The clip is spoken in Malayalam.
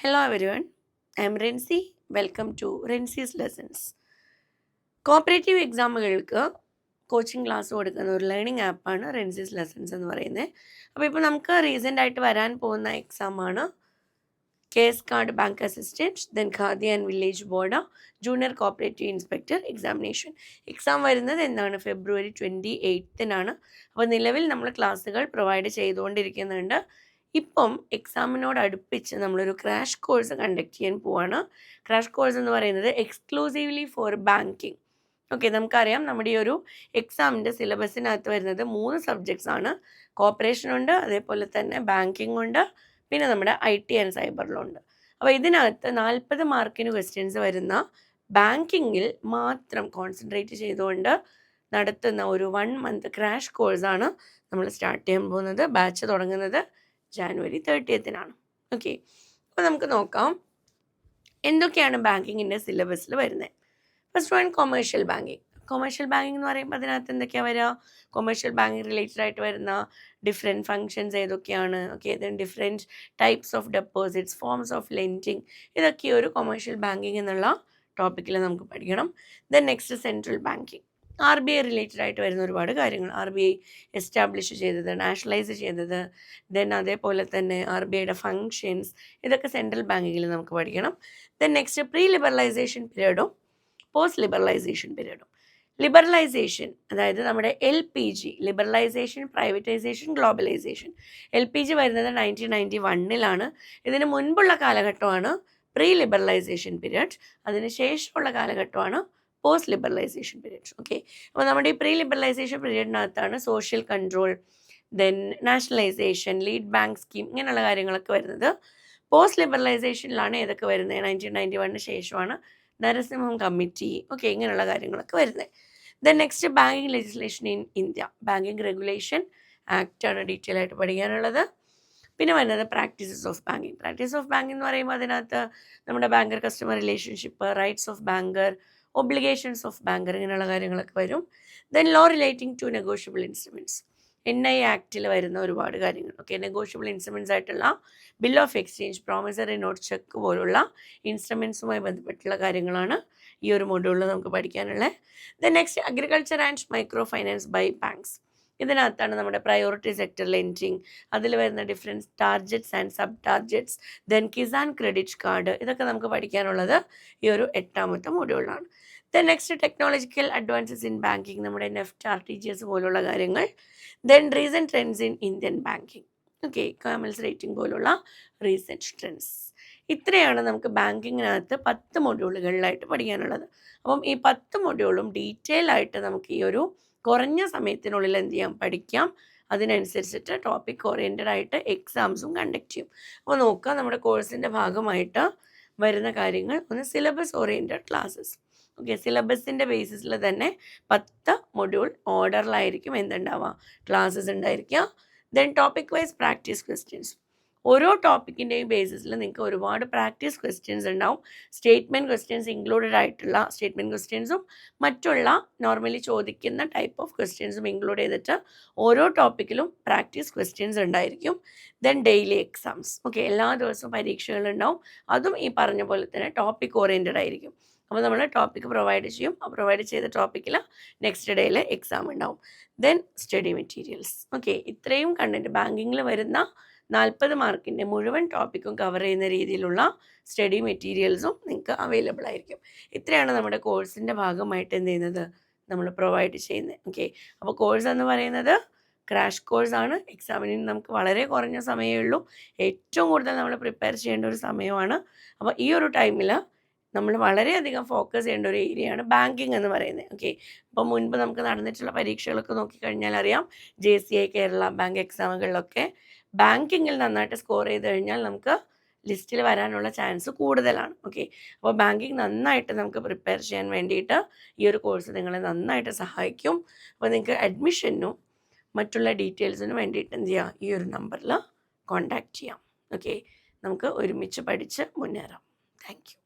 Hello everyone, I am Rensi. Welcome to Rensi's Lessons. Cooperative എക്സാമുകൾക്ക് കോച്ചിങ് ക്ലാസ് കൊടുക്കുന്ന ഒരു ലേണിംഗ് ആപ്പാണ് റെൻസിസ് ലെസൺസ് എന്ന് പറയുന്നത്. അപ്പോൾ ഇപ്പോൾ നമുക്ക് റീസെൻ്റ് ആയിട്ട് വരാൻ പോകുന്ന എക്സാമാണ് case card bank assistant, then Khadi and village board junior cooperative inspector examination. Exam വരുന്നത് എന്താണ്? ഫെബ്രുവരി 28-നാണ്. അപ്പോൾ നിലവിൽ നമ്മൾ ക്ലാസ്സുകൾ പ്രൊവൈഡ് ചെയ്തുകൊണ്ടിരിക്കുന്നുണ്ട്. ഇപ്പം എക്സാമിനോട് അടുപ്പിച്ച് നമ്മളൊരു ക്രാഷ് കോഴ്സ് കണ്ടക്ട് ചെയ്യാൻ പോവാണ്. ക്രാഷ് കോഴ്സ് എന്ന് പറയുന്നത് എക്സ്ക്ലൂസീവ്ലി ഫോർ ബാങ്കിങ്. ഓക്കെ, നമുക്കറിയാം നമ്മുടെ ഈ ഒരു എക്സാമിൻ്റെ സിലബസിനകത്ത് വരുന്നത് 3 സബ്ജക്ട്സ് ആണ്. കോപ്പറേഷൻ ഉണ്ട്, അതേപോലെ തന്നെ ബാങ്കിങ് ഉണ്ട്, പിന്നെ നമ്മുടെ IT ആൻഡ് സൈബറിലുണ്ട്. അപ്പോൾ ഇതിനകത്ത് 40 മാർക്കിന് ക്വസ്റ്റ്യൻസ് വരുന്ന ബാങ്കിങ്ങിൽ മാത്രം കോൺസെൻട്രേറ്റ് ചെയ്തുകൊണ്ട് നടത്തുന്ന ഒരു 1 മന്ത് ക്രാഷ് കോഴ്സാണ് നമ്മൾ സ്റ്റാർട്ട് ചെയ്യാൻ പോകുന്നത്. ബാച്ച് തുടങ്ങുന്നത് ജാനുവരി 30-നാണ്. ഓക്കെ, അപ്പോൾ നമുക്ക് നോക്കാം എന്തൊക്കെയാണ് ബാങ്കിങ്ങിൻ്റെ സിലബസിൽ വരുന്നത്. First one commercial banking. Commercial banking എന്ന് പറയുമ്പോൾ അതിനകത്ത് എന്തൊക്കെയാണ് വരിക? കൊമേഴ്ഷ്യൽ ബാങ്കിങ് റിലേറ്റഡ് ആയിട്ട് വരുന്ന ഡിഫറെൻറ്റ് ഫങ്ഷൻസ് ഏതൊക്കെയാണ്? Okay, then different types of deposits, forms of lending, ഇതൊക്കെ ഒരു കൊമേഴ്ഷ്യൽ ബാങ്കിങ് എന്നുള്ള ടോപ്പിക്കിൽ നമുക്ക് പഠിക്കണം. Then next central banking. RBI related ആയിട്ട് വരുന്ന ഒരുപാട് കാര്യങ്ങൾ. RBI എസ്റ്റാബ്ലിഷ് ചെയ്തത്, നാഷണലൈസ് ചെയ്തത്, ദെൻ അതേപോലെ തന്നെ RBIയുടെ ഫങ്ഷൻസ്, ഇതൊക്കെ സെൻട്രൽ ബാങ്കിങ്ങിൽ നമുക്ക് പഠിക്കണം. ദെൻ നെക്സ്റ്റ് പ്രീ ലിബറലൈസേഷൻ പീരീഡും പോസ്റ്റ് ലിബറലൈസേഷൻ പീരീഡും. ലിബറലൈസേഷൻ അതായത് നമ്മുടെ LPG, liberalisation, privatisation, globalisation. LPG വരുന്നത് 1991-ലാണ്. ഇതിന് മുൻപുള്ള കാലഘട്ടമാണ് പ്രീ ലിബറലൈസേഷൻ പീരീഡ്. അതിന് ശേഷമുള്ള കാലഘട്ടമാണ് പോസ്റ്റ് ലിബറലൈസേഷൻ പീരീഡ്. ഓക്കെ, അപ്പോൾ നമ്മുടെ ഈ പ്രീ ലിബറലൈസേഷൻ പീരീഡിനകത്താണ് social control, then nationalisation, lead bank scheme, ഇങ്ങനെയുള്ള കാര്യങ്ങളൊക്കെ വരുന്നത്. പോസ്റ്റ് ലിബറലൈസേഷനിലാണ് ഏതൊക്കെ വരുന്നത്? 1991 ശേഷമാണ് നരസിംഹം കമ്മിറ്റി, ഓക്കെ, ഇങ്ങനെയുള്ള കാര്യങ്ങളൊക്കെ വരുന്നത്. Then next banking legislation in India. Banking regulation ആക്റ്റാണ് ഡീറ്റെയിൽ ആയിട്ട് പഠിക്കാനുള്ളത്. പിന്നെ വരുന്നത് practices of banking. Practice of banking എന്ന് പറയുമ്പോൾ അതിനകത്ത് നമ്മുടെ banker customer relationship, rights of banker, obligations of banker, ഇങ്ങനെയുള്ള കാര്യങ്ങളൊക്കെ വരും. Then law relating to negotiable instruments. NI ആക്റ്റിൽ വരുന്ന ഒരുപാട് കാര്യങ്ങൾ. ഓക്കെ, നെഗോഷ്യബിൾ ഇൻസ്ട്രുമെൻറ്റ്സ് ആയിട്ടുള്ള bill of exchange, promissory note, cheque പോലുള്ള ഇൻസ്ട്രുമെൻറ്റ്സുമായി ബന്ധപ്പെട്ടുള്ള കാര്യങ്ങളാണ് ഈ ഒരു മൊഡ്യൂളിൽ നമുക്ക് പഠിക്കാനുള്ളത്. Then next agriculture and micro finance by banks. ഇതിനകത്താണ് നമ്മുടെ പ്രയോറിറ്റി സെക്ടർ ലെൻഡിങ്, അതിൽ വരുന്ന difference targets and sub targets, then Kisan credit card, ഇതൊക്കെ നമുക്ക് പഠിക്കാനുള്ളത് ഈ ഒരു 8ാമത്തെ മൊഡ്യൂളിലാണ്. Then next technological advances in banking, നമ്മുടെ NEFT, RTGS പോലുള്ള കാര്യങ്ങൾ. Then recent trends in Indian banking. Okay, camels rating പോലുള്ള റീസെൻറ്റ് ട്രെൻഡ്സ്. ഇത്രയാണ് നമുക്ക് ബാങ്കിങ്ങിനകത്ത് 10 മൊഡ്യൂളുകളിലായിട്ട് പഠിക്കാനുള്ളത്. അപ്പം ഈ 10 മൊഡ്യൂളും ഡീറ്റെയിൽ ആയിട്ട് നമുക്ക് ഈ ഒരു കുറഞ്ഞ സമയത്തിനുള്ളിൽ എന്ത് ചെയ്യാം? പഠിക്കാം. അതിനനുസരിച്ചിട്ട് ടോപ്പിക് ഓറിയൻറ്റഡ് ആയിട്ട് എക്സാംസും കണ്ടക്ട് ചെയ്യും. അപ്പോൾ നോക്കുക, നമ്മുടെ കോഴ്സിൻ്റെ ഭാഗമായിട്ട് വരുന്ന കാര്യങ്ങൾ ഒന്ന് സിലബസ് ഓറിയൻറ്റഡ് ക്ലാസ്സസ്. ഓക്കെ, സിലബസിൻ്റെ ബേസിസിൽ തന്നെ 10 മൊഡ്യൂൾ ഓർഡറിലായിരിക്കും എന്തുണ്ടാവുക? ക്ലാസ്സസ് ഉണ്ടായിരിക്കുക. Then topic wise practice questions. ഓരോ ടോപ്പിക്കിൻ്റെയും ബേസിസിൽ നിങ്ങൾക്ക് ഒരുപാട് പ്രാക്ടീസ് ക്വസ്റ്റ്യൻസ് ഉണ്ടാവും. സ്റ്റേറ്റ്മെൻറ്റ് ക്വസ്റ്റ്യൻസ് ഇൻക്ലൂഡഡ് ആയിട്ടുള്ള സ്റ്റേറ്റ്മെൻറ്റ് ക്വസ്റ്റ്യൻസും മറ്റുള്ള നോർമലി ചോദിക്കുന്ന ടൈപ്പ് ഓഫ് ക്വസ്റ്റ്യൻസും ഇൻക്ലൂഡ് ചെയ്തിട്ട് ഓരോ ടോപ്പിക്കിലും പ്രാക്ടീസ് ക്വസ്റ്റ്യൻസ് ഉണ്ടായിരിക്കും. Then daily exams. ഓക്കെ, എല്ലാ ദിവസവും പരീക്ഷകളുണ്ടാവും. അതും ഈ പറഞ്ഞ പോലെ തന്നെ ടോപ്പിക് ഓറിയൻറ്റഡ് ആയിരിക്കും. അപ്പോൾ നമ്മൾ ടോപ്പിക്ക് പ്രൊവൈഡ് ചെയ്യും. ആ പ്രൊവൈഡ് ചെയ്ത ടോപ്പിക്കിൽ നെക്സ്റ്റ് ഡേയിൽ എക്സാം ഉണ്ടാവും. Then study materials. ഓക്കെ, ഇത്രയും കണ്ടൻറ്റ് ബാങ്കിങ്ങിൽ വരുന്ന 40 മാർക്കിൻ്റെ മുഴുവൻ ടോപ്പിക്കും കവർ ചെയ്യുന്ന രീതിയിലുള്ള സ്റ്റഡി മെറ്റീരിയൽസും നിങ്ങൾക്ക് അവൈലബിൾ ആയിരിക്കും. ഇത്രയാണ് നമ്മുടെ കോഴ്സിൻ്റെ ഭാഗമായിട്ട് എന്ത് ചെയ്യുന്നത്? നമ്മൾ പ്രൊവൈഡ് ചെയ്യുന്നത്. ഓക്കെ, അപ്പോൾ കോഴ്സ് എന്ന് പറയുന്നത് ക്രാഷ് കോഴ്സാണ്. എക്സാമിന് നമുക്ക് വളരെ കുറഞ്ഞ സമയമേ ഉള്ളൂ. ഏറ്റവും കൂടുതൽ നമ്മൾ പ്രിപ്പയർ ചെയ്യേണ്ട ഒരു സമയമാണ്. അപ്പോൾ ഈ ഒരു ടൈമിൽ നമ്മൾ വളരെയധികം ഫോക്കസ് ചെയ്യേണ്ട ഒരു ഏരിയയാണ് ബാങ്കിങ് എന്ന് പറയുന്നത്. ഓക്കെ, അപ്പോൾ മുൻപ് നമുക്ക് നടന്നിട്ടുള്ള പരീക്ഷകളൊക്കെ നോക്കിക്കഴിഞ്ഞാൽ അറിയാം, JCI, കേരള ബാങ്ക് എക്സാമുകളിലൊക്കെ ബാങ്കിങ്ങിൽ നന്നായിട്ട് സ്കോർ ചെയ്ത് കഴിഞ്ഞാൽ നമുക്ക് ലിസ്റ്റിൽ വരാനുള്ള ചാൻസ് കൂടുതലാണ്. ഓക്കെ, അപ്പോൾ ബാങ്കിങ് നന്നായിട്ട് നമുക്ക് പ്രിപ്പയർ ചെയ്യാൻ വേണ്ടിയിട്ട് ഈ ഒരു കോഴ്സ് നിങ്ങളെ നന്നായിട്ട് സഹായിക്കും. അപ്പോൾ നിങ്ങൾക്ക് അഡ്മിഷനും മറ്റുള്ള ഡീറ്റെയിൽസിനും വേണ്ടിയിട്ട് എന്ത് ചെയ്യുക? ഈ ഒരു നമ്പറിൽ കോൺടാക്റ്റ് ചെയ്യാം. ഓക്കെ, നമുക്ക് ഒരുമിച്ച് പഠിച്ച് മുന്നേറാം. Thank you.